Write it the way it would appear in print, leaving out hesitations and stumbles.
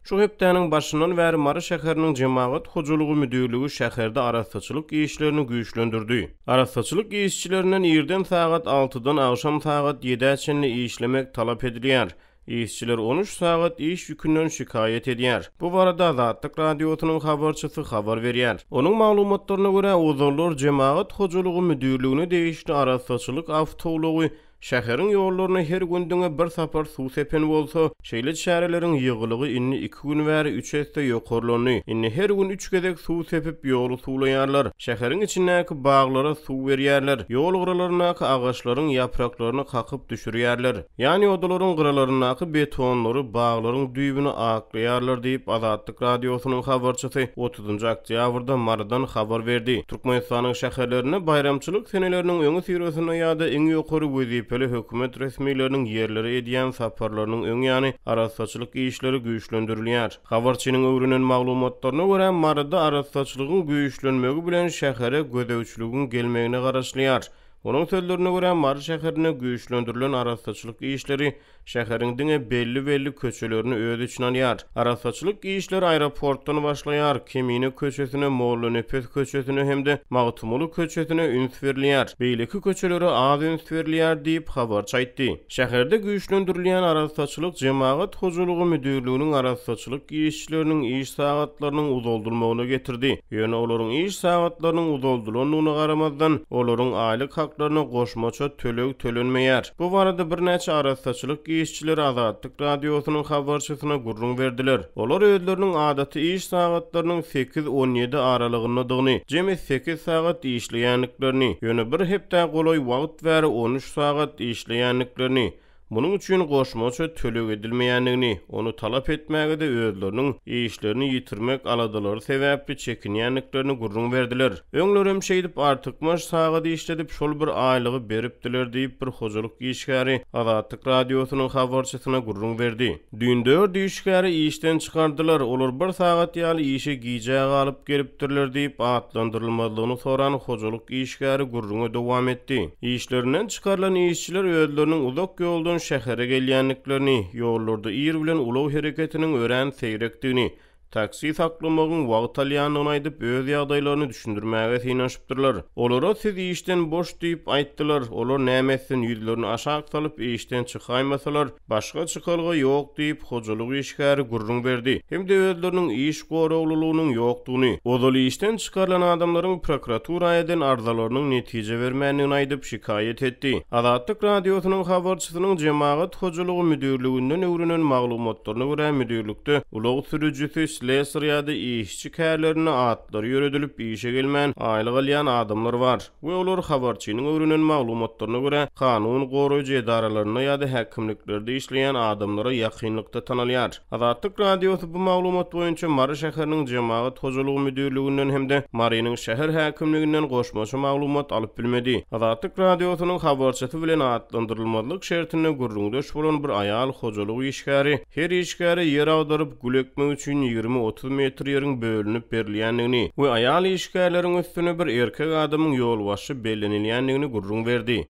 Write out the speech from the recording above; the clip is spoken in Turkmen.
Şu hepdäniň başyndan bäri Mara şäheriniň jemaat hojulugy müdürligi şäherde arasaçylyk işlerini güýçlendirdi. Arasaçylyk işçilerinden ýerden saat 6-dan agşam saat 7-çenli işlemek talap edilýär. İşçiler 13 saat iş yükünden şikayet edýär. Bu barada Azatlyk radiosynyň habarçysy habar berýär. Onuň maglumatlaryna görä ozallar jemaat hojulugy müdürligine değişli arasaçylyk awtowlugy şäheriň ýollaryna her gündüňe bir sapar suw sepen bolsa, şeýle şäherleriň ýygylygy inni 2 gün bäri 3 heste ýokarlany. Inni her gün 3 gezek suw sepip ýoly suwlaýarlar. Şäheriň içindäki baglara suw berýärler. Ýol gyralarynaky agaçlaryň ýapraklaryny kakyp düşürýärler. Ýani odalaryň gyralarynaky betonlary baglaryň düýbüni aklaýarlar diýip Azatlyk radiosynyň habarçysy 30 oktýabrda Maradan habar berdi. Türkmenistanyň şäherlerine bayramçylyk seneleriniň öňü sürüsine ýa-da iň ýokary wezipeli hökümet resmiýetleriniň ýerleri edýän saparlarynyň öňýany arasaçylyk işleri güýçlendirilýär. Habarçynyň öwrünen maglumatlaryna görä Marada arasaçylygyň güýçlenmegi bilen şähere gödäwçiligiň gelmegine garaşlýar. Onun sözlerine göre Mara şäherine güýçlendirilen arasaçylyk işleri şäheriň diňe belli köçelerini öz içine alýar. Arasaçylyk işleri aeroportdan başlaýar, Kemine köçesine, Molla Nefes köçesine hemde Magtumulu köçesine üns berilýär. Beýleki köçelere az üns berilýär diýip habarçy aýtdy. Şäherde güýçlendirilýän arasaçylyk jemaat hojulugy müdürliginiň arasaçylyk işçileriniň iş saatlarynyň uzaldylmagyna getirdi. Ýöne olaryň iş saatlarynyň uzaldylanyna garamazdan olaryň aýlyk haklaryna goşmaça töleg tölenmeýär. Bu barada bir näçe arasaçylyk işçiler Azatlyk radiosynyň habarçysyna gurrun berdiler. Olar özleriniň adaty iş saatlarynyň 8-17 aralygyndadygyny, jemi 8 saat işleýänliklerini, ýöne bir hepde golay wagt bäri 13 saat işleýänliklerini, bunun üçin goşmaça töleg edilmeýänligini, onu talap etmäge de özleriniň işlerini ýitirmek aladylary sebäpli çekinýänliklerini gurrun berdiler. Öňlerem şeýdip artykmaş sagat işledip şol bir aýlygy beripdiler diýip bir hojuluk işgäri Azatlyk radiosynyň habarçysyna gurrun berdi. Düýünde işgäri işden çykardylar, olar bir sagat ýaly işe giýjäge alyp gelipdirler diýip atlandyrylmalygyny soran hojuluk işgäri gurruna dowam etdi. İşlerinden çykarylan işçiler özleriniň uzak ýoldan şähere gelýänliklerini, ýollarda ýer bilen ulaw hereketiniň örän seyrekdigini, taksi saklamagyň wagt alýanyny aýdyp öz ýagdaýlaryny düşündirmäge synaşypdyrlar. Olara siz işden boş diýip aýtdylar. Olar nämetsin ýüzlerini aşağı salyp işden çykaýmasalar, başga çykalgy ýok diýip hojuluk işgäri gurrun berdi. Hemde özleriniň iş gorawlylygynyň ýokdugyny, odaly işden çykarylan adamlaryň prokuratura eden arzalarynyň netije bermänini aýdyp şikayet etdi. Azatlyk radiosynyň habarçysynyň jemaat hojulugy müdürliginden öwrenen maglumatlaryna görä müdürlikde ulaw sürüjüsi Slesryada işçi kärlerini atlary ýöredilip işe gelmän aýlyk alýan adamlar bar. We olar habarçynyň öwrenen maglumatlaryna görä kanun goraýjy edaralaryna ýa-da häkimliklerde işleýän adamlara ýakynlykda tanalýar. Azatlyk radiosy bu maglumat boýunça Mara şäheriniň jemaat hojulugy müdürliginden hemde Marynyň şäher häkimliginden goşmaça maglumat alyp bilmedi. Azatlyk radiosynyň habarçysy bilen atlandyrylmalyk şertine gurrundaş bolan bir aýal hojulugy işgäri her işgäri ýer agdaryp gülekmek üçin 20-30 metr ýeriň bölünip berilýänligini we aýal işgärleriň üstüne bir erkek adamyň ýolbaşy bellenilýänligini gurrun berdi.